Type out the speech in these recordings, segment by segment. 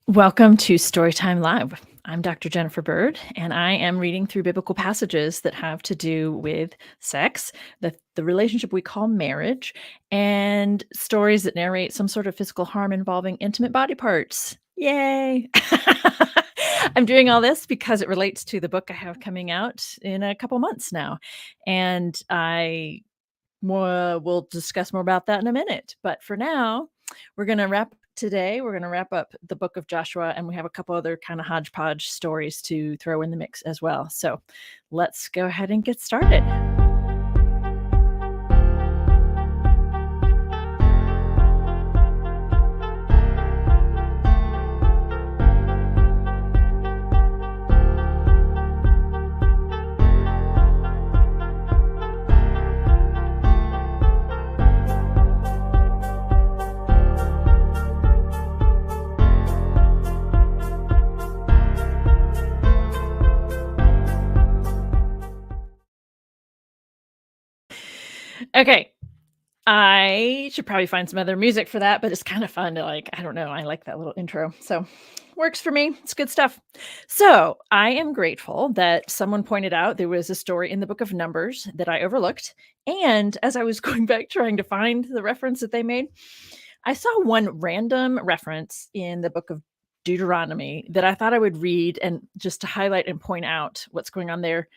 Welcome to Storytime Live. I'm Dr. Jennifer Bird, and I am reading through biblical passages that have to do with sex, the relationship we call marriage, and stories that narrate some sort of physical harm involving intimate body parts. Yay! I'm doing all this because it relates to the book I have coming out in a couple months now. And I we'll discuss more about that in a minute. But for now, we're going to wrap up the book of Joshua, and we have a couple other kind of hodgepodge stories to throw in the mix as well. So let's go ahead and get started. Okay. I should probably find some other music for that, but it's kind of fun to I don't know, I like that little intro. So works for me. It's good stuff. So I am grateful that someone pointed out there was a story in the book of Numbers that I overlooked. And as I was going back trying to find the reference that they made, I saw one random reference in the book of Deuteronomy that I thought I would read and just to highlight and point out what's going on there.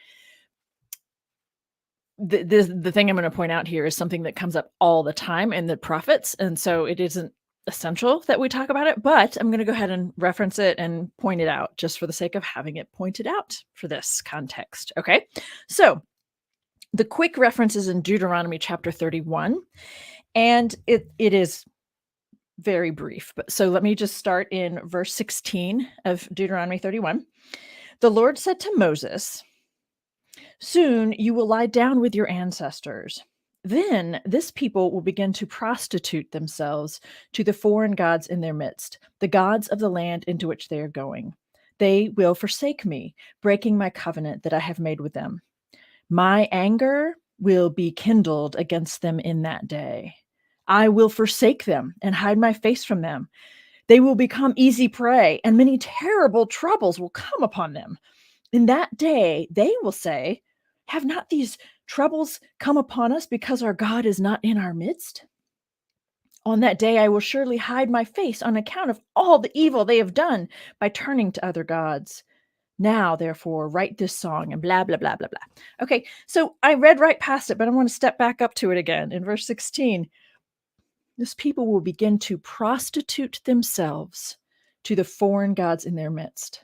The thing I'm gonna point out here is something that comes up all the time in the prophets, and so it isn't essential that we talk about it, but I'm gonna go ahead and reference it and point it out just for the sake of having it pointed out for this context, okay? So, the quick reference is in Deuteronomy chapter 31, and it is very brief, but so let me just start in verse 16 of Deuteronomy 31. The Lord said to Moses, "Soon you will lie down with your ancestors. Then this people will begin to prostitute themselves to the foreign gods in their midst, the gods of the land into which they are going. They will forsake me, breaking my covenant that I have made with them. My anger will be kindled against them in that day. I will forsake them and hide my face from them. They will become easy prey, and many terrible troubles will come upon them. In that day, they will say, 'Have not these troubles come upon us because our God is not in our midst?' On that day, I will surely hide my face on account of all the evil they have done by turning to other gods. Now, therefore, write this song," and blah, blah, blah, blah, blah. Okay, so I read right past it, but I want to step back up to it again. In verse 16, this people will begin to prostitute themselves to the foreign gods in their midst.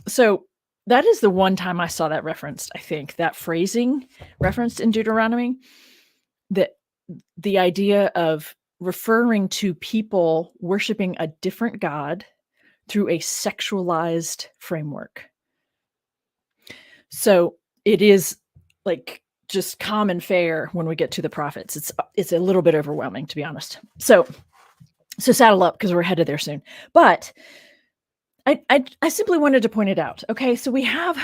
So that is the one time I saw that referenced, I think, that phrasing referenced in Deuteronomy, that the idea of referring to people worshiping a different God through a sexualized framework. So it is like just common fare when we get to the prophets. It's a little bit overwhelming, to be honest. So saddle up because we're headed there soon. But I simply wanted to point it out. Okay, so we have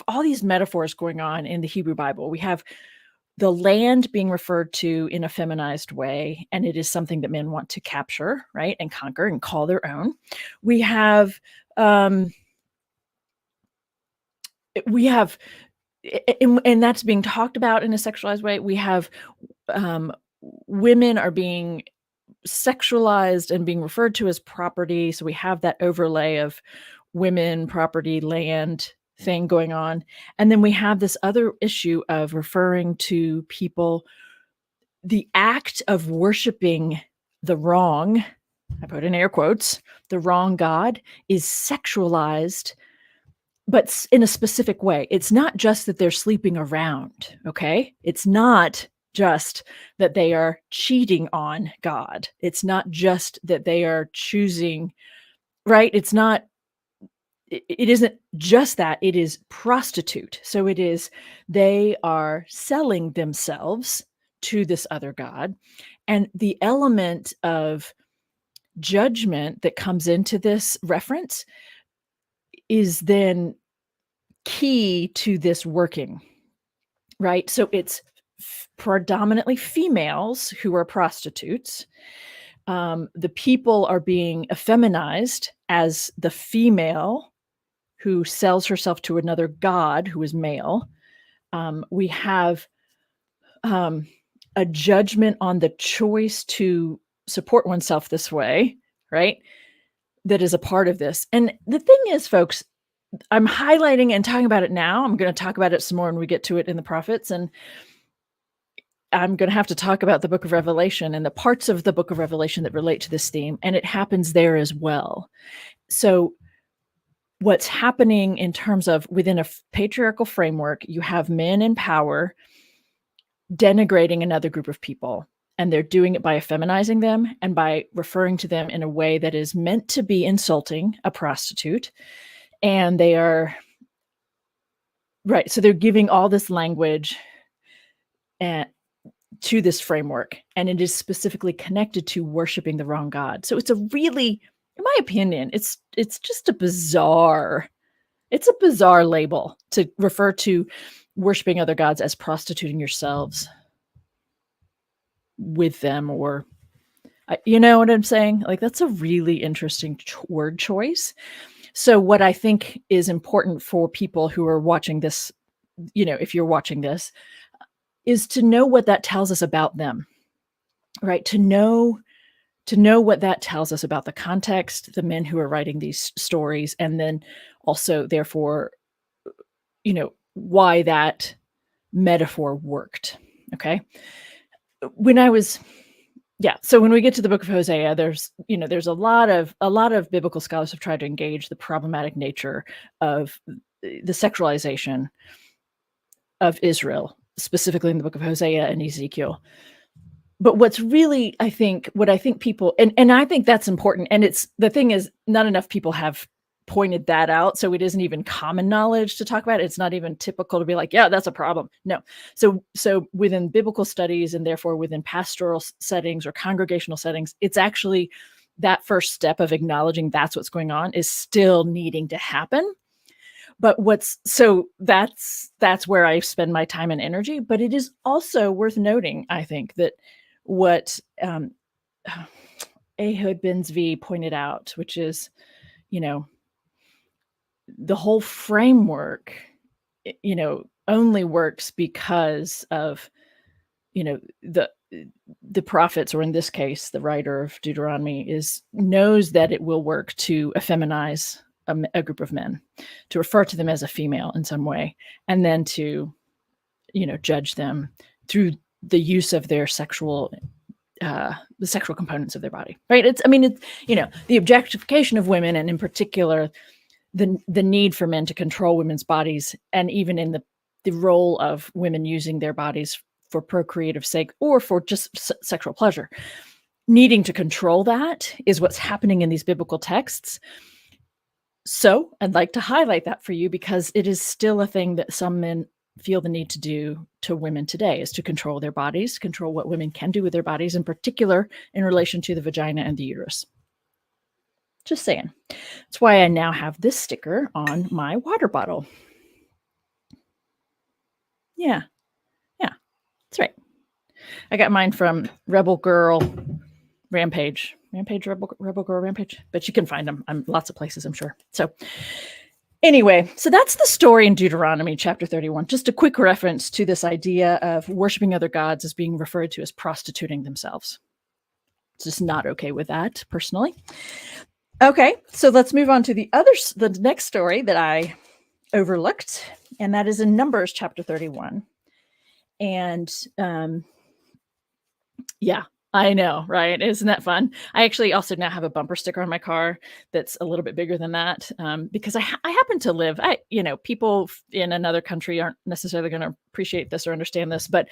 all these metaphors going on in the Hebrew Bible. We have the land being referred to in a feminized way, and it is something that men want to capture, right, and conquer and call their own. We have we have and that's being talked about in a sexualized way. We have women are being sexualized and being referred to as property. So we have that overlay of women, property, land thing going on. And then we have this other issue of referring to people, the act of worshiping the wrong, I put in air quotes, the wrong God is sexualized, but in a specific way. It's not just that they're sleeping around, okay? It's not just that they are cheating on God. It's not just that they are choosing, right? It isn't just that, it is prostitute. So it is, they are selling themselves to this other God. And the element of judgment that comes into this reference is then key to this working, right? So it's predominantly females who are prostitutes. The people are being effeminized as the female who sells herself to another god who is male. We have a judgment on the choice to support oneself this way, right? That is a part of this. And the thing is, folks, I'm highlighting and talking about it now. I'm going to talk about it some more when we get to it in the prophets. And I'm going to have to talk about the book of Revelation and the parts of the book of Revelation that relate to this theme. And it happens there as well. So what's happening in terms of within a patriarchal framework, you have men in power denigrating another group of people. And they're doing it by effeminizing them and by referring to them in a way that is meant to be insulting a prostitute. And they are, right, so they're giving all this language to this framework, and it is specifically connected to worshiping the wrong God. So it's a really, in my opinion, it's just a bizarre label to refer to worshiping other gods as prostituting yourselves with them, or you know what I'm saying? Like, that's a really interesting word choice. So what I think is important for people who are watching this, you know, if you're watching this, is to know what that tells us about them, right? To know what that tells us about the context, the men who are writing these stories, and then also, therefore, you know, why that metaphor worked. Okay. So when we get to the book of Hosea, there's a lot of biblical scholars have tried to engage the problematic nature of the sexualization of Israel, specifically in the book of Hosea and Ezekiel. But what's really, what I think people, and I think that's important, and the thing is, not enough people have pointed that out, so it isn't even common knowledge to talk about it. It's not even typical to be like, yeah, that's a problem. No. So within biblical studies, and therefore within pastoral settings or congregational settings, it's actually that first step of acknowledging that's what's going on is still needing to happen. But that's where I spend my time and energy. But it is also worth noting, I think, that what Ehud Ben Zvi pointed out, which is, you know, the whole framework, you know, only works because of, you know, the prophets, or in this case, the writer of Deuteronomy knows that it will work to effeminize a group of men, to refer to them as a female in some way, and then to, you know, judge them through the use of their the sexual components of their body, right? It's you know, the objectification of women, and in particular, the need for men to control women's bodies, and even in the role of women using their bodies for procreative sake or for just sexual pleasure. Needing to control that is what's happening in these biblical texts. So I'd like to highlight that for you, because it is still a thing that some men feel the need to do to women today, is to control their bodies, control what women can do with their bodies, in particular in relation to the vagina and the uterus. Just saying. That's why I now have this sticker on my water bottle. Yeah, that's right. I got mine from Rebel Girl Rampage, Rebel Girl Rampage, but you can find them. Lots of places, I'm sure. So anyway, so that's the story in Deuteronomy chapter 31. Just a quick reference to this idea of worshiping other gods as being referred to as prostituting themselves. Just not okay with that, personally. Okay, so let's move on to the next story that I overlooked, and that is in Numbers chapter 31. And yeah, I know, right? Isn't that fun? I actually also now have a bumper sticker on my car that's a little bit bigger than that, because I happen to live, people in another country aren't necessarily going to appreciate this or understand this, but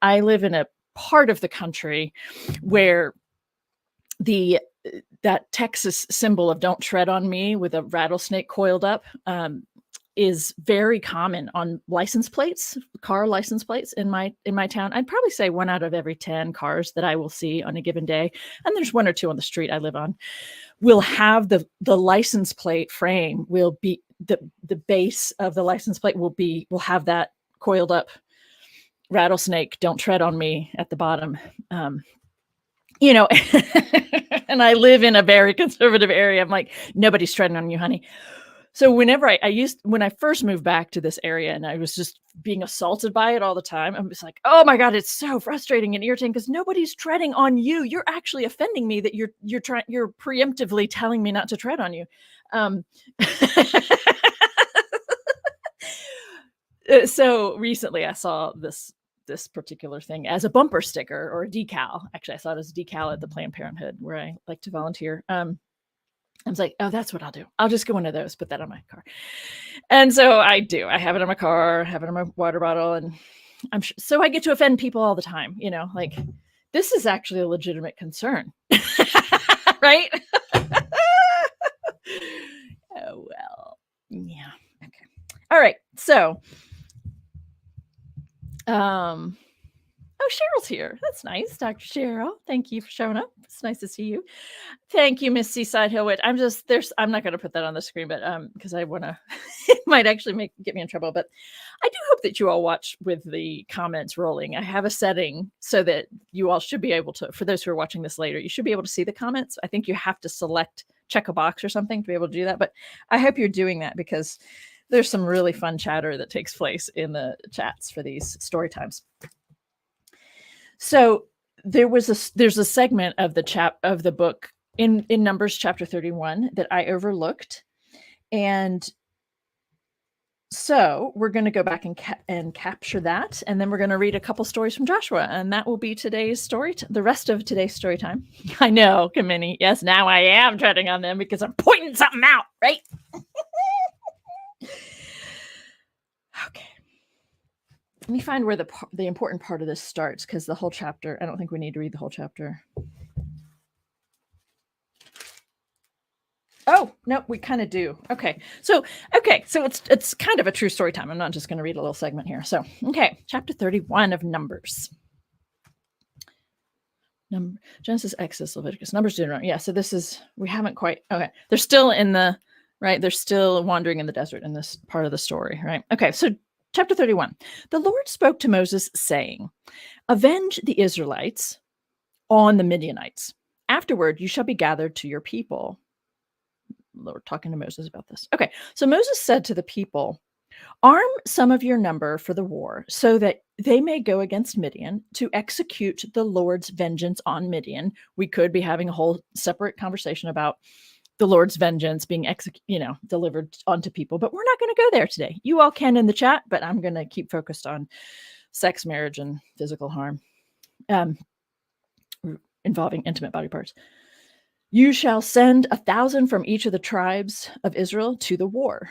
I live in a part of the country where that Texas symbol of "Don't tread on me" with a rattlesnake coiled up is very common on license plates, car license plates in my town. I'd probably say 1 out of every 10 cars that I will see on a given day, and there's 1 or 2 on the street I live on, will have the license plate frame will be the base of the license plate will have that coiled up rattlesnake, don't tread on me at the bottom. You know, and I live in a very conservative area. I'm like, nobody's treading on you, honey. So whenever when I first moved back to this area and I was just being assaulted by it all the time, I'm just like, oh my God, it's so frustrating and irritating because nobody's treading on you. You're actually offending me that you're preemptively telling me not to tread on you. Um, so recently I saw this particular thing as a bumper sticker or a decal. Actually, I saw it as a decal at the Planned Parenthood where I like to volunteer. I was like, oh, that's what I'll do. I'll just get one of those, put that on my car. And so I do. I have it in my car, have it in my water bottle, and so I get to offend people all the time. You know, like this is actually a legitimate concern, right? Oh well, yeah. Okay. All right. So, oh, Cheryl's here. That's nice, Dr. Cheryl. Thank you for showing up. It's nice to see you. Thank you, Miss Seaside Hillwit. I'm not going to put that on the screen, but because I want to, it might actually get me in trouble. But I do hope that you all watch with the comments rolling. I have a setting so that you all should be able to, for those who are watching this later, you should be able to see the comments. I think you have to check a box or something to be able to do that. But I hope you're doing that because there's some really fun chatter that takes place in the chats for these story times. So there's a segment of the book in Numbers chapter 31 that I overlooked, and so we're going to go back and capture that, and then we're going to read a couple stories from Joshua, and that will be today's the rest of today's story time. I know, Kamini. Yes, now I am treading on them because I'm pointing something out, right? Okay. Let me find where the important part of this starts, because the whole chapter, I don't think we need to read the whole chapter. Oh, no, we kind of do. Okay. So it's kind of a true story time. I'm not just going to read a little segment here. So, okay, chapter 31 of Numbers. Genesis, Exodus, Leviticus, Numbers, Deuteronomy. Yeah, so we haven't quite, okay. They're still they're still wandering in the desert in this part of the story, right? Okay, so chapter 31. The Lord spoke to Moses saying, avenge the Israelites on the Midianites. Afterward, you shall be gathered to your people. Lord talking to Moses about this. Okay, so Moses said to the people, arm some of your number for the war so that they may go against Midian to execute the Lord's vengeance on Midian. We could be having a whole separate conversation about the Lord's vengeance being delivered onto people, but we're not going to go there today. You all can in the chat, but I'm going to keep focused on sex, marriage, and physical harm involving intimate body parts. You shall send 1,000 from each of the tribes of Israel to the war.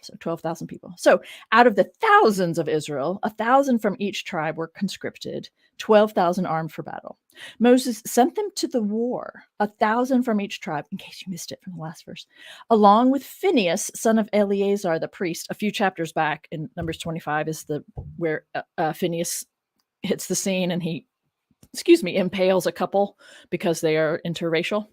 So 12,000 people. So out of the thousands of Israel, 1,000 from each tribe were conscripted, 12,000 armed for battle. Moses sent them to the war, 1,000 from each tribe, in case you missed it from the last verse, along with Phinehas, son of Eleazar, the priest. A few chapters back in Numbers 25 is where Phinehas hits the scene and he, impales a couple because they are interracial.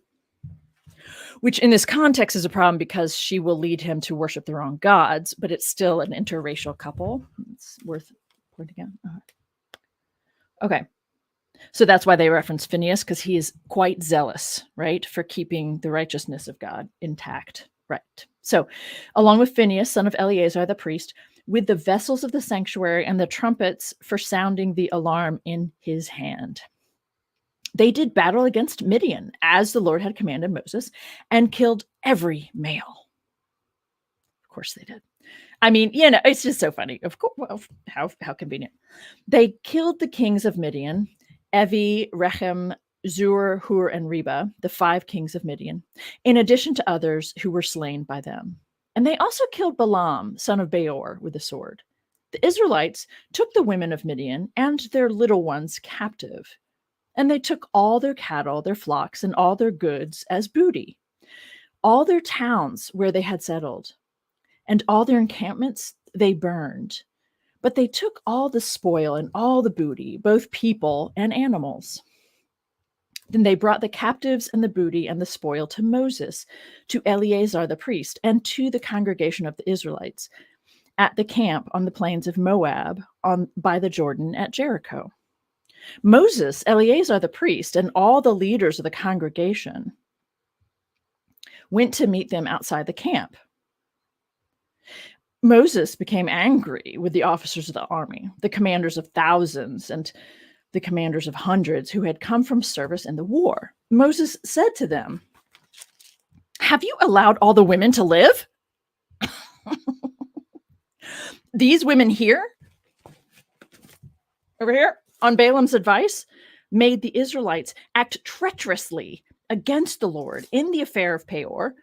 Which in this context is a problem because she will lead him to worship the wrong gods, but it's still an interracial couple. It's worth pointing out. Okay. So that's why they reference Phinehas, because he is quite zealous, right, for keeping the righteousness of God intact. Right. So along with Phinehas, son of Eleazar, the priest, with the vessels of the sanctuary and the trumpets for sounding the alarm in his hand. They did battle against Midian, as the Lord had commanded Moses, and killed every male. Of course they did. I mean, it's just so funny. Of course, well, how convenient. They killed the kings of Midian, Evi, Rechem, Zur, Hur, and Reba, the 5 kings of Midian, in addition to others who were slain by them. And they also killed Balaam, son of Beor, with a sword. The Israelites took the women of Midian and their little ones captive. And they took all their cattle, their flocks, and all their goods as booty, all their towns where they had settled, and all their encampments they burned. But they took all the spoil and all the booty, both people and animals. Then they brought the captives and the booty and the spoil to Moses, to Eleazar the priest, and to the congregation of the Israelites. at the camp on the plains of Moab by the Jordan at Jericho. Moses, Eleazar the priest, and all the leaders of the congregation went to meet them outside the camp. Moses became angry with the officers of the army, the commanders of thousands and the commanders of hundreds who had come from service in the war. Moses said to them, "Have you allowed all the women to live? These women here, over here, on Balaam's advice, made the Israelites act treacherously against the Lord in the affair of Peor,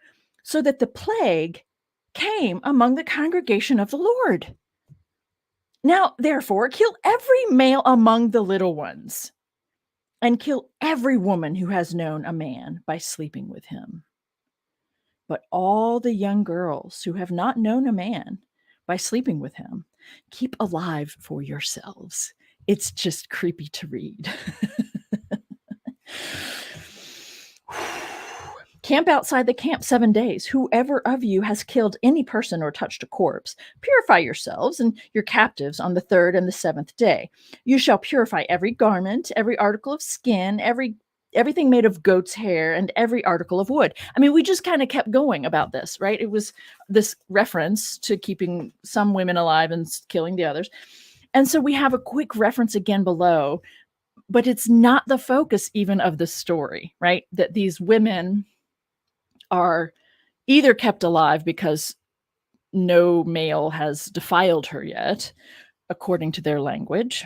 so that the plague came among the congregation of the Lord. Now, therefore, kill every male among the little ones, and kill every woman who has known a man by sleeping with him. But all the young girls who have not known a man by sleeping with him, keep alive for yourselves." It's just creepy to read. "Camp outside the camp 7 days. Whoever of you has killed any person or touched a corpse, purify yourselves and your captives on the 3rd and the 7th day. You shall purify every garment, every article of skin, everything made of goat's hair, and every article of wood." I mean, we just kind of kept going about this, right? It was this reference to keeping some women alive and killing the others. And so we have a quick reference again below, but it's not the focus even of the story, right? That these women are either kept alive because no male has defiled her yet, according to their language,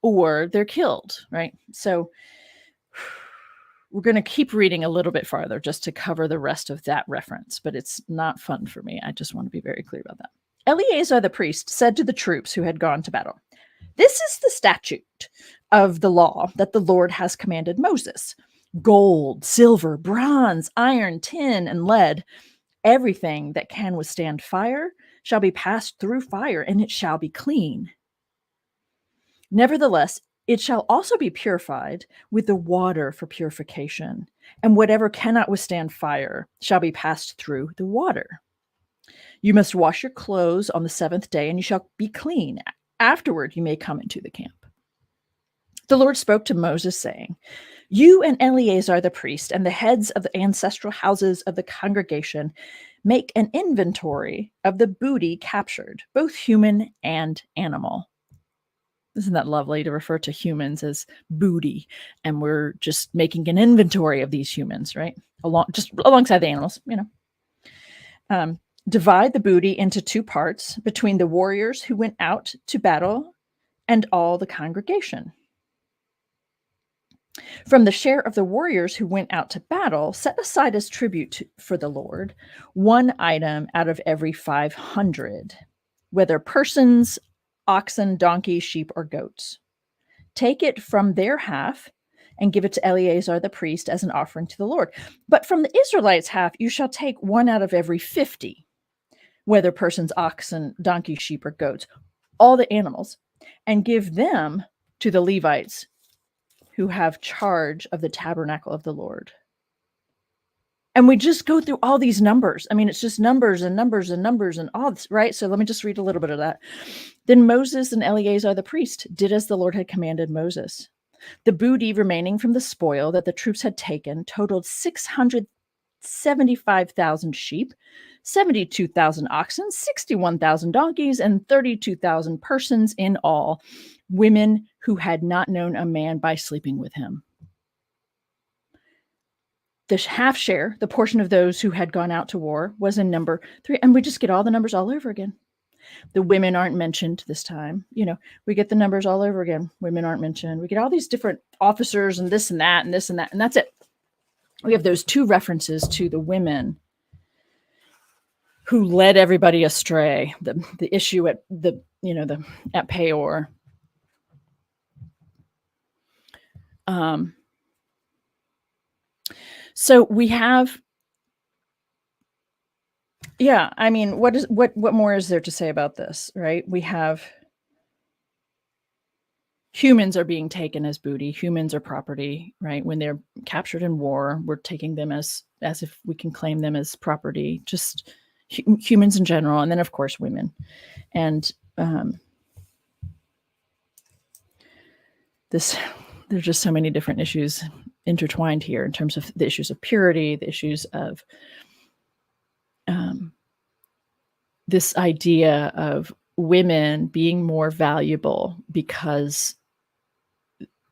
or they're killed, right? So we're going to keep reading a little bit farther just to cover the rest of that reference, but it's not fun for me. I just want to be very clear about that. Eleazar the priest said to the troops who had gone to battle, "This is the statute of the law that the Lord has commanded Moses. Gold, silver, bronze, iron, tin, and lead, everything that can withstand fire shall be passed through fire, and it shall be clean. Nevertheless, it shall also be purified with the water for purification, and whatever cannot withstand fire shall be passed through the water. You must wash your clothes on the 7th day, and you shall be clean. Afterward, you may come into the camp." The Lord spoke to Moses, saying, "You and Eleazar the priest and the heads of the ancestral houses of the congregation make an inventory of the booty captured, both human and animal." Isn't that lovely to refer to humans as booty? And we're just making an inventory of these humans, right? Just alongside the animals, Divide the booty into 2 parts between the warriors who went out to battle and all the congregation. From the share of the warriors who went out to battle, set aside as tribute for the Lord 1 item out of every 500, whether persons, oxen, donkeys, sheep, or goats. Take it from their half and give it to Eleazar the priest as an offering to the Lord. But from the Israelites' half, you shall take 1 out of every 50, whether persons, oxen, donkeys, sheep, or goats, all the animals, and give them to the Levites who have charge of the tabernacle of the Lord. And we just go through all these numbers. I mean, it's just numbers and numbers and numbers and all this, right? So let me just read a little bit of that. Then Moses and Eleazar the priest did as the Lord had commanded Moses. The booty remaining from the spoil that the troops had taken totaled 675,000 sheep, 72,000 oxen, 61,000 donkeys, and 32,000 persons in all, women who had not known a man by sleeping with him. The half share, the portion of those who had gone out to war, was in number 3. And we just get all the numbers all over again. The women aren't mentioned this time. We get the numbers all over again. Women aren't mentioned. We get all these different officers and this and that and this and that. And that's it. We have those 2 references to the women who led everybody astray. The issue at at Peor. So we have, I mean, what more is there to say about this, right? We have humans are being taken as booty. Humans are property, right? When they're captured in war, we're taking them as if we can claim them as property. Just, humans in general, and then of course women. And there's just so many different issues intertwined here in terms of the issues of purity, the issues of this idea of women being more valuable because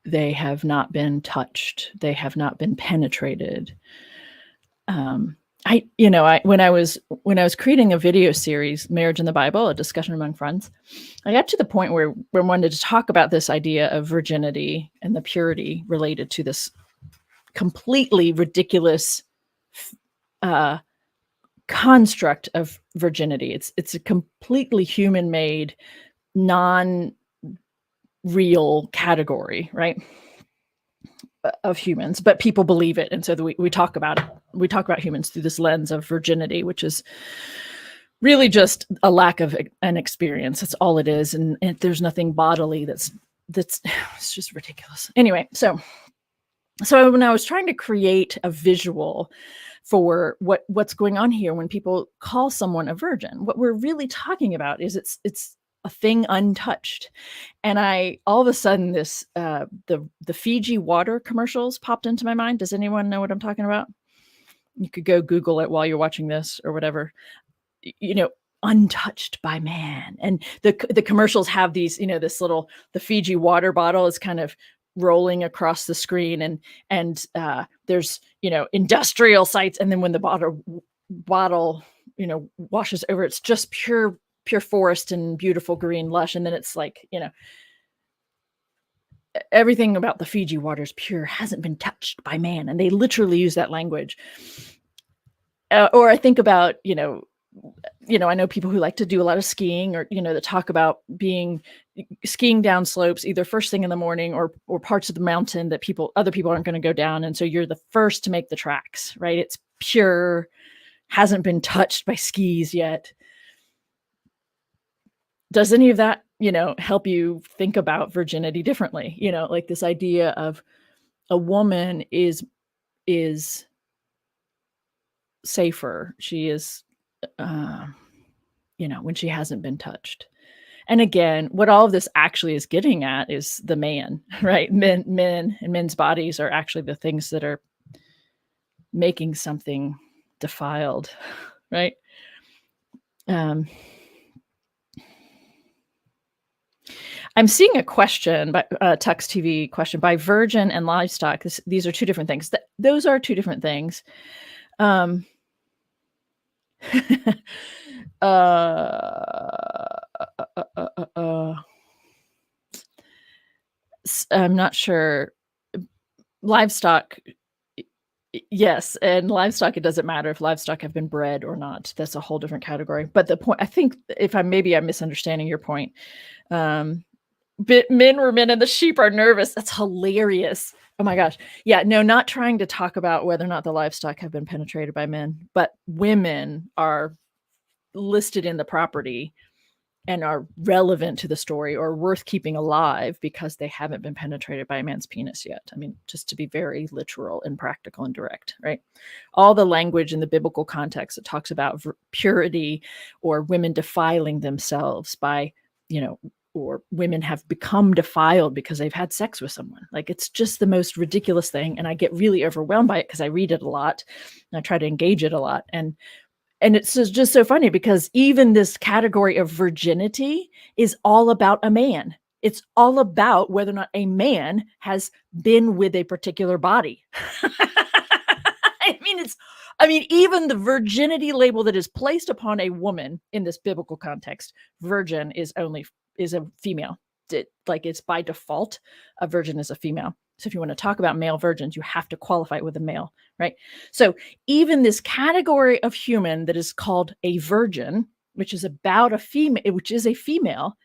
they have not been touched, they have not been penetrated. When I was creating a video series, Marriage in the Bible, a discussion among friends, I got to the point where I wanted to talk about this idea of virginity and the purity related to this completely ridiculous construct of virginity. It's a completely human-made, non-real category, right? Of humans, but people believe it, and so we talk about it. We talk about humans through this lens of virginity, which is really just a lack of an experience. That's all it is, and there's nothing bodily that's it's just ridiculous. Anyway, so when I was trying to create a visual for what's going on here when people call someone a virgin, what we're really talking about is it's a thing untouched. And all of a sudden this the Fiji water commercials popped into my mind. Does anyone know what I'm talking about? You could go Google it while you're watching this or whatever. Untouched by man. And the commercials have these, the Fiji water bottle is kind of rolling across the screen, and there's industrial sites, and then when the bottle washes over, it's just pure forest and beautiful green lush, and then it's like everything about the Fiji water is pure, hasn't been touched by man, and they literally use that language. Or I think about I know people who like to do a lot of skiing, or that talk about skiing down slopes either first thing in the morning or parts of the mountain that other people aren't going to go down, and so you're the first to make the tracks, right? It's pure, hasn't been touched by skis yet. Does any of that help you think about virginity differently? Like this idea of a woman is safer, she is when she hasn't been touched. And again, what all of this actually is getting at is the man, right? Men and men's bodies are actually the things that are making something defiled, right? I'm seeing a question by Tux TV question by virgin and livestock. These are two different things. Those are two different things. I'm not sure. Livestock, yes, and livestock, it doesn't matter if livestock have been bred or not. That's a whole different category. But the point, I think, I'm misunderstanding your point. But men were men and the sheep are nervous. That's hilarious. Oh my gosh. Yeah, no, not trying to talk about whether or not the livestock have been penetrated by men, but women are listed in the property and are relevant to the story or worth keeping alive because they haven't been penetrated by a man's penis yet. I mean, just to be very literal and practical and direct, right? All the language in the biblical context that talks about purity or women defiling themselves by, or women have become defiled because they've had sex with someone. Like, it's just the most ridiculous thing. And I get really overwhelmed by it because I read it a lot and I try to engage it a lot. And it's just so funny because even this category of virginity is all about a man. It's all about whether or not a man has been with a particular body. Even the virginity label that is placed upon a woman in this biblical context, virgin is a female. It's by default, a virgin is a female. So if you want to talk about male virgins, you have to qualify it with a male, right? So even this category of human that is called a virgin, which is about a female, which is a female,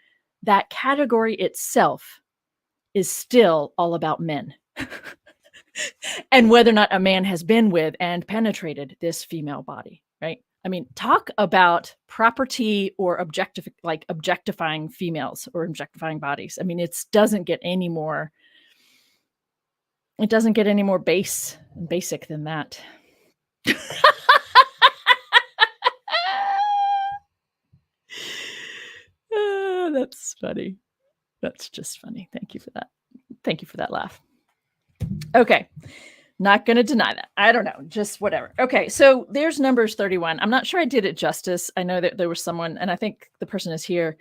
that category itself is still all about men. And whether or not a man has been with and penetrated this female body, right? I mean, talk about property or objectifying females or objectifying bodies. I mean, it doesn't get any more basic than that. That's funny. That's just funny. Thank you for that. Thank you for that laugh. Okay. Not going to deny that. I don't know. Just whatever. Okay. So there's Numbers 31. I'm not sure I did it justice. I know that there was someone, and I think the person is here.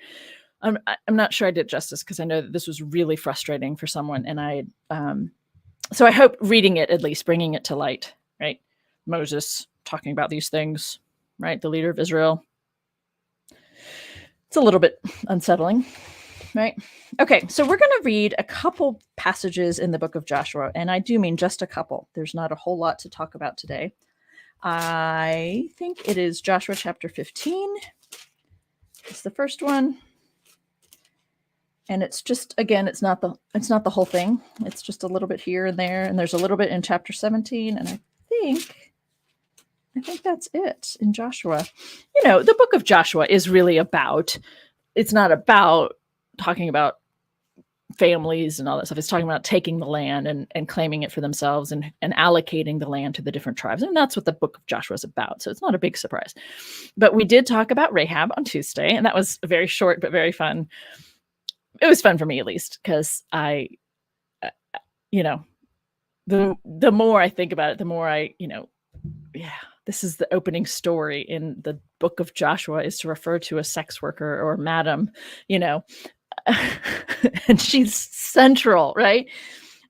I'm not sure I did justice because I know that this was really frustrating for someone. And so I hope reading it, at least bringing it to light, right? Moses talking about these things, right? The leader of Israel. It's a little bit unsettling, right? Okay, so we're going to read a couple passages in the book of Joshua, and I do mean just a couple. There's not a whole lot to talk about today. I think it is Joshua chapter 15. It's the first one. And it's just, again, it's not the whole thing. It's just a little bit here and there, and there's a little bit in chapter 17, and I think that's it in Joshua. You know, the book of Joshua is really about, it's not about talking about families and all that stuff. It's talking about taking the land and claiming it for themselves and allocating the land to the different tribes. And that's what the book of Joshua is about. So it's not a big surprise. But we did talk about Rahab on Tuesday, and that was very short but very fun. It was fun for me, at least, because I, the more I think about it, the more this is the opening story in the book of Joshua, is to refer to a sex worker or madam, and she's central, right?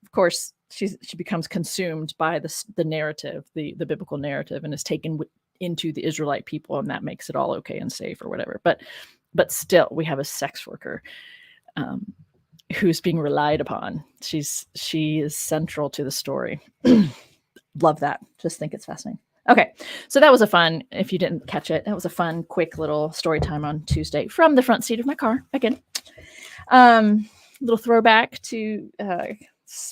Of course, she becomes consumed by the narrative, the biblical narrative, and is taken into the Israelite people, and that makes it all okay and safe or whatever. But still, we have a sex worker who's being relied upon. She is central to the story. Love that. Just think it's fascinating. Okay, so that was if you didn't catch it, that was a fun, quick little story time on Tuesday from the front seat of my car again. Little throwback to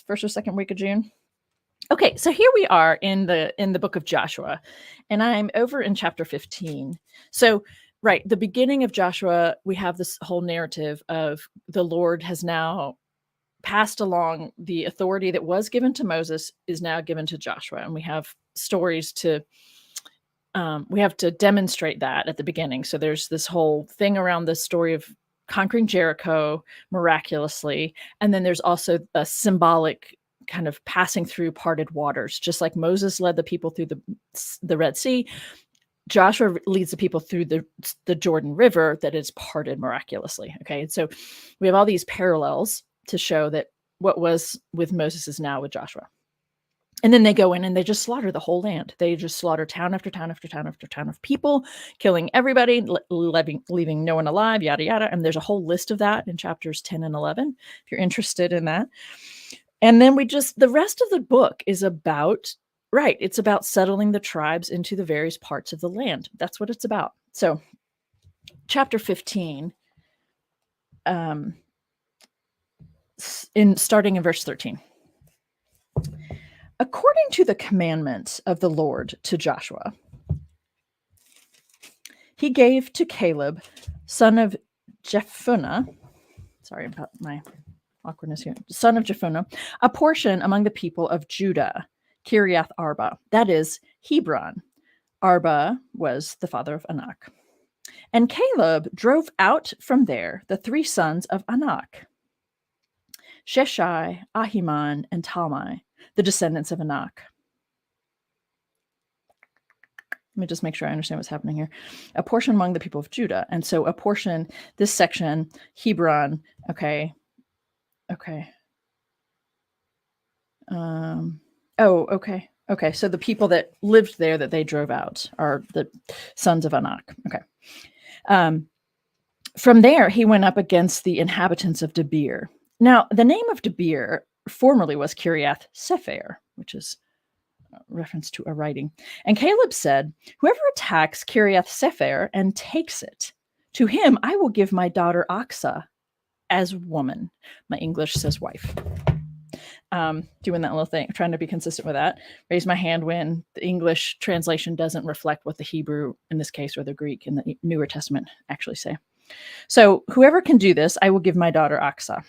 first or second week of June. Okay, so here we are in the book of Joshua, and I'm over in chapter 15. So, right, the beginning of Joshua, we have this whole narrative of the Lord has now passed along the authority that was given to Moses is now given to Joshua, and we have stories we have to demonstrate that at the beginning. So there's this whole thing around the story of conquering Jericho miraculously, and then there's also a symbolic kind of passing through parted waters, just like Moses led the people through the Red Sea. Joshua leads the people through the Jordan River that is parted miraculously. Okay, and so we have all these parallels to show that what was with Moses is now with Joshua. And then they go in and they just slaughter the whole land. They just slaughter town after town after town after town of people, killing everybody, leaving no one alive, yada, yada. And there's a whole list of that in chapters 10 and 11, if you're interested in that. And then the rest of the book is about, right, it's about settling the tribes into the various parts of the land. That's what it's about. So chapter 15, starting in verse 13. According to the commandments of the Lord to Joshua, he gave to Caleb, son of Jephunneh, sorry about my awkwardness here, son of Jephunneh, a portion among the people of Judah, Kiriath Arba, that is Hebron. Arba was the father of Anak. And Caleb drove out from there the three sons of Anak, Sheshai, Ahiman, and Talmai, the descendants of Anak. Let me just make sure I understand what's happening here. A portion among the people of Judah. And so a portion, this section, Hebron, okay. Okay. Okay. So the people that lived there that they drove out are the sons of Anak. Okay. From there, he went up against the inhabitants of Debir. Now, the name of Debir formerly was Kiriath Sepher, which is a reference to a writing. And Caleb said, whoever attacks Kiriath Sepher and takes it, to him I will give my daughter Aksa as woman. My English says wife. Doing that little thing, trying to be consistent with that. Raise my hand when the English translation doesn't reflect what the Hebrew, in this case, or the Greek in the Newer Testament actually say. So whoever can do this, I will give my daughter Aksa.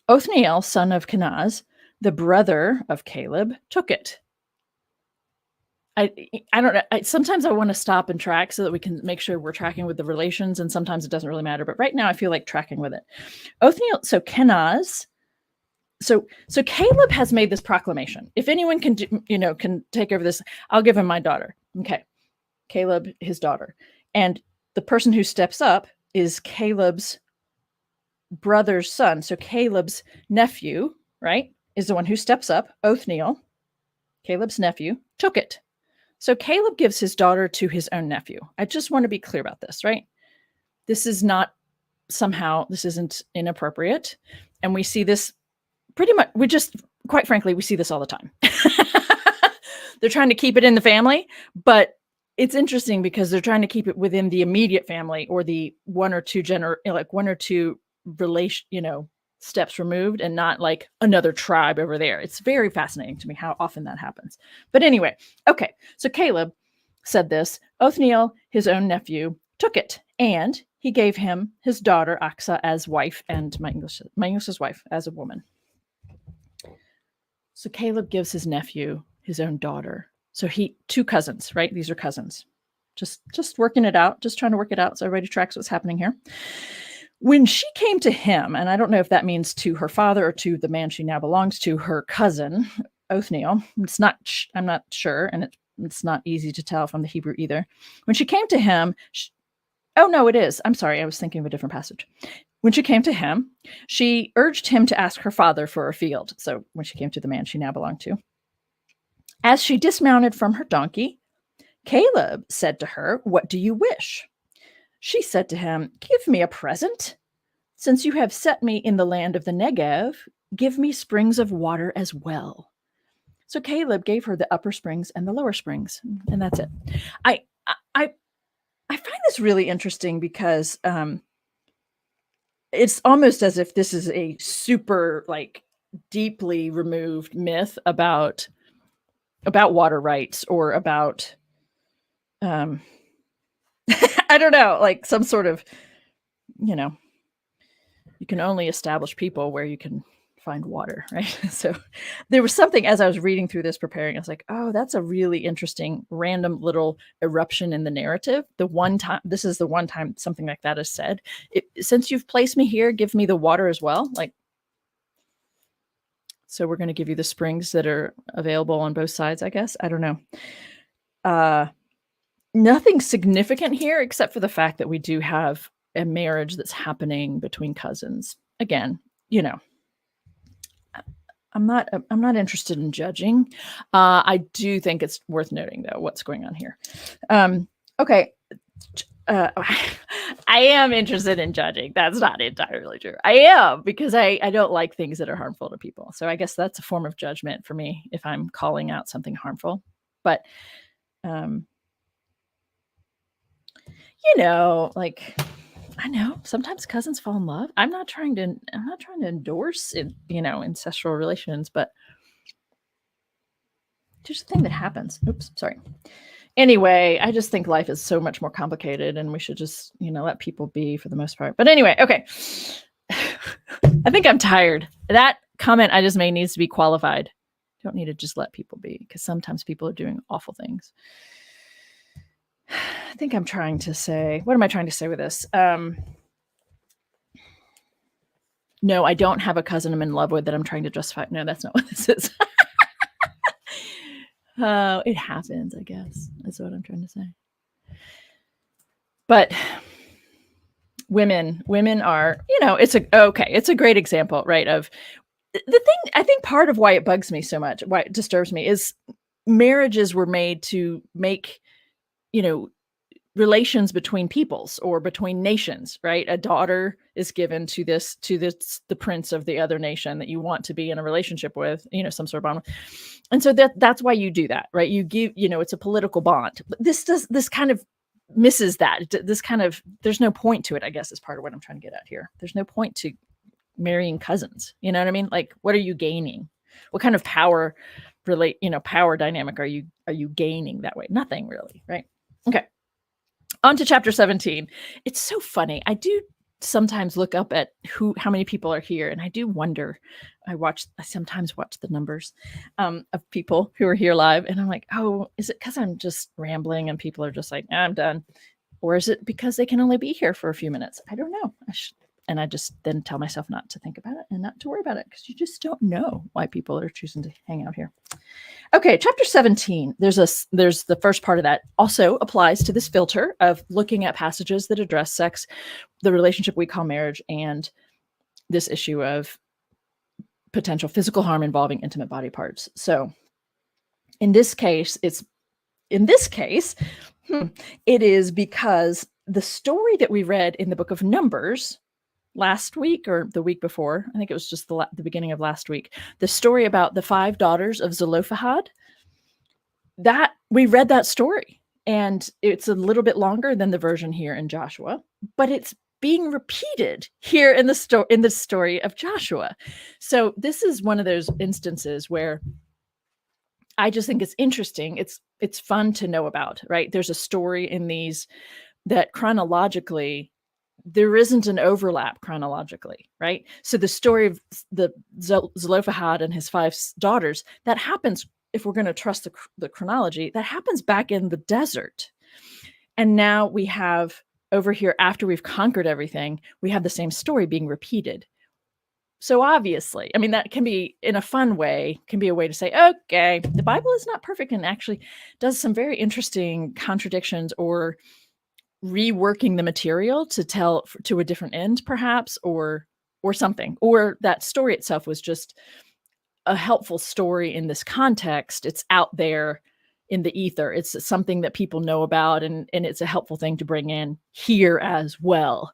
Othniel, son of Kenaz, the brother of Caleb, took it. I don't know. Sometimes I want to stop and track so that we can make sure we're tracking with the relations, and sometimes it doesn't really matter. But right now, I feel like tracking with it. Othniel, so Kenaz, so Caleb has made this proclamation. If anyone can can take over this, I'll give him my daughter. Okay, Caleb, his daughter, and the person who steps up is Caleb's brother's son. So Caleb's nephew, right, is the one who steps up. Othniel, Caleb's nephew, took it. So Caleb gives his daughter to his own nephew. I just want to be clear about this, right? This is not this isn't inappropriate. And we see this pretty much, quite frankly, we see this all the time. They're trying to keep it in the family, but it's interesting because they're trying to keep it within the immediate family or the one or two relation, steps removed, and not like another tribe over there. It's very fascinating to me how often that happens. But anyway, okay. So Caleb said this. Othniel, his own nephew, took it, and he gave him his daughter Aksa as wife, and my English's wife as a woman. So Caleb gives his nephew his own daughter. So two cousins, right? These are cousins. Just working it out, just trying to work it out so everybody tracks what's happening here. When she came to him, and I don't know if that means to her father or to the man she now belongs to, her cousin, Othniel, I'm not sure, and it's not easy to tell from the Hebrew either. When she came to him, oh no, it is. I'm sorry, I was thinking of a different passage. When she came to him, she urged him to ask her father for a field. So when she came to the man she now belonged to. As she dismounted from her donkey, Caleb said to her, "What do you wish?" She said to him, "Give me a present. Since you have set me in the land of the Negev, give me springs of water as well." So Caleb gave her the upper springs and the lower springs, and that's it. I find this really interesting because it's almost as if this is a super deeply removed myth about water rights or about I don't know, like some sort of, you can only establish people where you can find water, right? So there was something as I was reading through this preparing, I was like, oh, that's a really interesting random little eruption in the narrative. This is the one time something like that is said. Since you've placed me here, give me the water as well. So we're going to give you the springs that are available on both sides, I guess. I don't know. Nothing significant here except for the fact that we do have a marriage that's happening between cousins. Again, I'm not interested in judging. I do think it's worth noting though what's going on here. Okay. I am interested in judging. That's not entirely true. I am, because I don't like things that are harmful to people. So I guess that's a form of judgment for me if I'm calling out something harmful. But I know sometimes cousins fall in love. I'm not trying to endorse ancestral relations, but there's a thing that happens. Oops, sorry. Anyway, I just think life is so much more complicated, and we should just, let people be for the most part. But anyway, okay. I think I'm tired. That comment I just made needs to be qualified. Don't need to just let people be, because sometimes people are doing awful things. I think I'm trying to say, what am I trying to say with this? No, I don't have a cousin I'm in love with that I'm trying to justify. No, that's not what this is. It happens, I guess. That's what I'm trying to say. But women are, it's a great example, right? Of the thing, I think part of why it bugs me so much, why it disturbs me, is marriages were made to make, relations between peoples or between nations, right? A daughter is given to the prince of the other nation that you want to be in a relationship with, some sort of bond. And so that's why you do that, right? You give, it's a political bond. But this kind of misses that. There's no point to it, I guess, is part of what I'm trying to get at here. There's no point to marrying cousins. You know what I mean? Like, what are you gaining? What kind of power dynamic are you gaining that way? Nothing really, right? Okay. On to chapter 17. It's so funny. I do sometimes look up at how many people are here, and I do wonder. I sometimes watch the numbers of people who are here live, and I'm like, oh, is it because I'm just rambling and people are just like, I'm done, or is it because they can only be here for a few minutes? I don't know. And I just then tell myself not to think about it and not to worry about it, because you just don't know why people are choosing to hang out here. Okay, chapter 17. There's the first part of that also applies to this filter of looking at passages that address sex, the relationship we call marriage, and this issue of potential physical harm involving intimate body parts. So in this case, it is because the story that we read in the book of Numbers last week or the week before, I think it was just the beginning of last week, the story about the 5 daughters of Zelophehad, that we read that story, and it's a little bit longer than the version here in Joshua, but it's being repeated here in the story of Joshua. So this is one of those instances where I just think it's interesting. It's fun to know about, right? There's a story in these that chronologically there isn't an overlap chronologically, right? So the story of the Zelophehad and his 5 daughters, that happens, if we're going to trust the chronology, that happens back in the desert. And now we have over here, after we've conquered everything, we have the same story being repeated. So obviously, I mean, that can be, in a fun way, can be a way to say, okay, the Bible is not perfect and actually does some very interesting contradictions, or reworking the material to tell to a different end, perhaps, or something, or that story itself was just a helpful story in this context. It's out there in the ether. It's something that people know about, and it's a helpful thing to bring in here as well.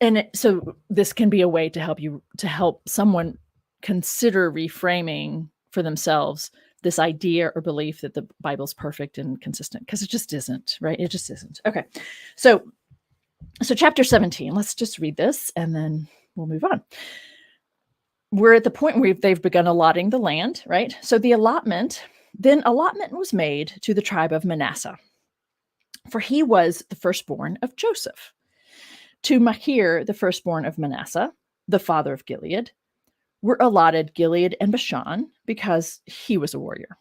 And so this can be a way to help someone consider reframing for themselves this idea or belief that the Bible's perfect and consistent, because it just isn't, right? It just isn't. Okay. So chapter 17, let's just read this and then we'll move on. We're at the point where they've begun allotting the land, right? So allotment was made to the tribe of Manasseh, for he was the firstborn of Joseph. To Machir, the firstborn of Manasseh, the father of Gilead, were allotted Gilead and Bashan, because he was a warrior.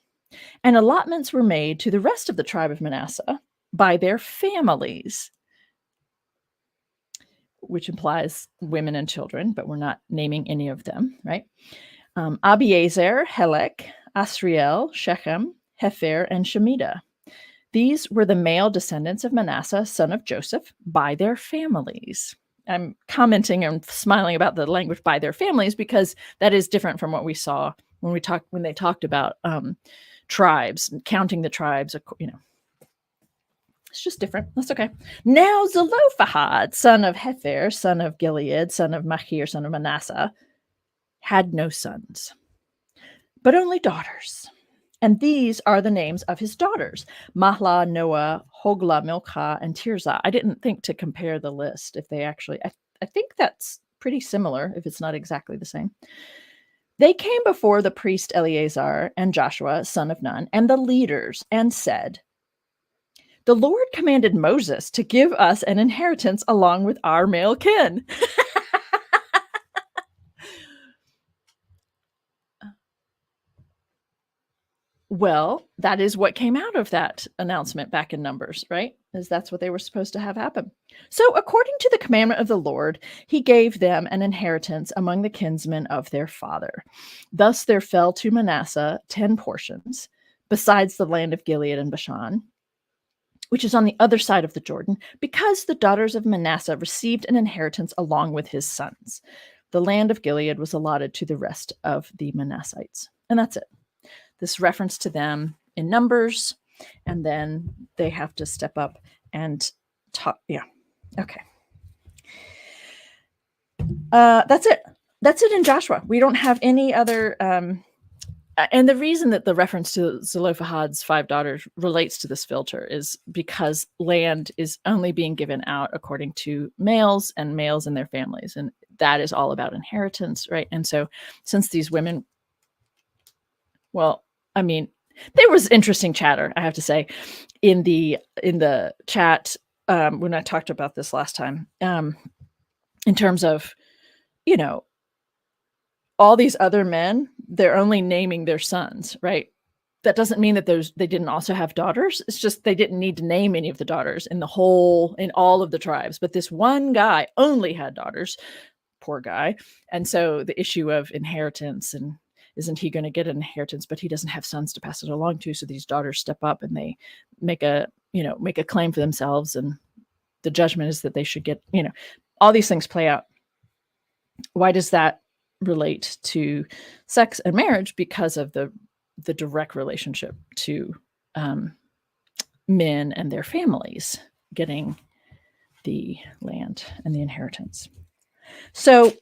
And allotments were made to the rest of the tribe of Manasseh by their families, which implies women and children, but we're not naming any of them, right? Abiezer, Helek, Asriel, Shechem, Hefer, and Shemida. These were the male descendants of Manasseh, son of Joseph, by their families. I'm commenting and smiling about the language by their families, because that is different from what we saw when they talked about tribes, counting the tribes, It's just different. That's okay. Now Zelophehad, son of Hefer, son of Gilead, son of Machir, son of Manasseh, had no sons, but only daughters. And these are the names of his daughters: Mahlah, Noah, Hoglah, Milcah, and Tirzah. I didn't think to compare the list if they actually, I think that's pretty similar, if it's not exactly the same. They came before the priest Eleazar and Joshua, son of Nun, and the leaders, and said, "The Lord commanded Moses to give us an inheritance along with our male kin." Well, that is what came out of that announcement back in Numbers, right? That's what they were supposed to have happen. So according to the commandment of the Lord, he gave them an inheritance among the kinsmen of their father. Thus there fell to Manasseh 10 portions, besides the land of Gilead and Bashan, which is on the other side of the Jordan, because the daughters of Manasseh received an inheritance along with his sons. The land of Gilead was allotted to the rest of the Manassites. And that's it. This reference to them in Numbers, and then they have to step up and talk. Yeah. Okay. That's it. That's it in Joshua. We don't have any other. And the reason that the reference to Zelophehad's 5 daughters relates to this filter is because land is only being given out according to males and males and their families. And that is all about inheritance, right? And so since these women, well, I mean, there was interesting chatter, I have to say, in the chat when I talked about this last time, in terms of, you know, all these other men, they're only naming their sons, right? That doesn't mean that they didn't also have daughters. It's just they didn't need to name any of the daughters in all of the tribes. But this one guy only had daughters, poor guy. And so the issue of inheritance, and isn't he going to get an inheritance, but he doesn't have sons to pass it along to. So these daughters step up and they make a claim for themselves. And the judgment is that they should get, all these things play out. Why does that relate to sex and marriage? Because of the direct relationship to men and their families getting the land and the inheritance. So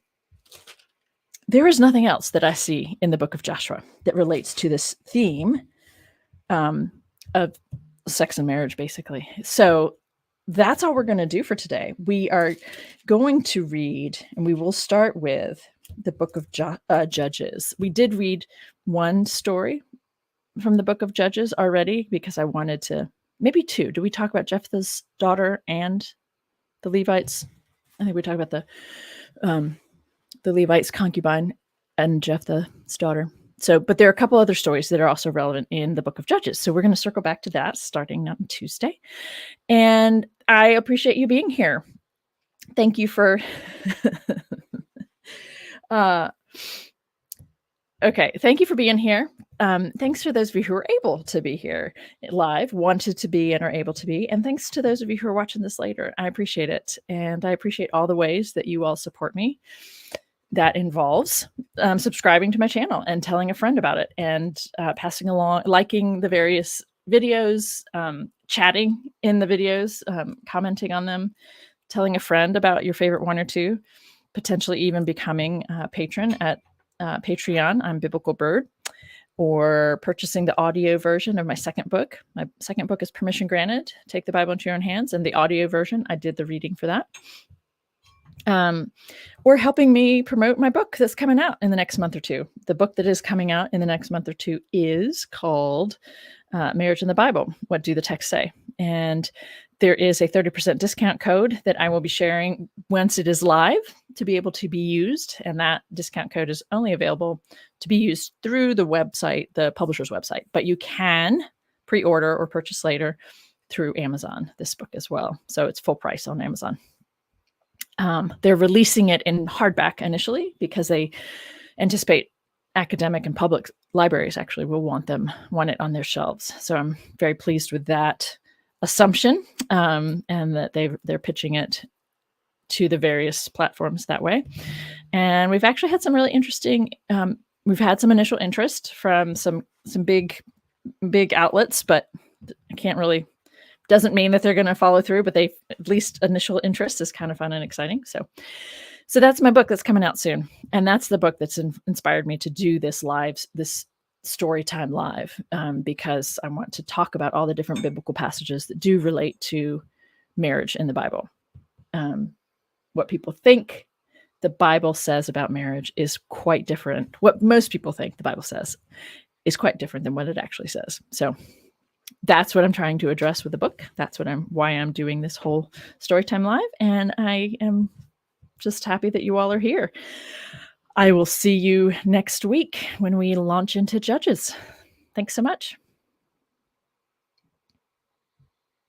there is nothing else that I see in the book of Joshua that relates to this theme of sex and marriage, basically. So that's all we're going to do for today. We are going to read, and we will start with the book of Judges. We did read one story from the book of Judges already because I wanted to, maybe two. Do we talk about Jephthah's daughter and the Levites? I think we talked about the Levites' concubine and Jephthah's daughter. So, but there are a couple other stories that are also relevant in the book of Judges. So we're going to circle back to that starting on Tuesday. And I appreciate you being here. Thank you for okay, thank you for being here. Thanks for those of you who are able to be here live, wanted to be, and are able to be. And thanks to those of you who are watching this later. I appreciate it. And I appreciate all the ways that you all support me. That involves subscribing to my channel and telling a friend about it, and passing along, liking the various videos, chatting in the videos, commenting on them, telling a friend about your favorite one or two, potentially even becoming a patron at Patreon. I'm Biblical Bird, or purchasing the audio version of my second book. My second book is Permission Granted, Take the Bible into Your Own Hands, and the audio version, I did the reading for that. Or helping me promote my book that's coming out in the next month or two. The book that is coming out in the next month or two is called Marriage in the Bible, What Do the Texts Say? And there is a 30% discount code that I will be sharing once it is live to be able to be used. And that discount code is only available to be used through the website, the publisher's website. But you can pre-order or purchase later through Amazon, this book as well. So it's full price on Amazon. They're releasing it in hardback initially because they anticipate academic and public libraries actually will want it on their shelves. So I'm very pleased with that assumption, and that they're pitching it to the various platforms that way. And we've actually had some really interesting, we've had some initial interest from some big outlets, but I can't really, doesn't mean that they're going to follow through, but they, at least initial interest is kind of fun and exciting. So that's my book that's coming out soon. And that's the book that's inspired me to do this story time live, because I want to talk about all the different biblical passages that do relate to marriage in the Bible. What people think the Bible says about marriage is quite different. What most people think the Bible says is quite different than what it actually says. So that's what I'm trying to address with the book. That's why I'm doing this whole Storytime Live. And I am just happy that you all are here. I will see you next week when we launch into Judges. Thanks so much.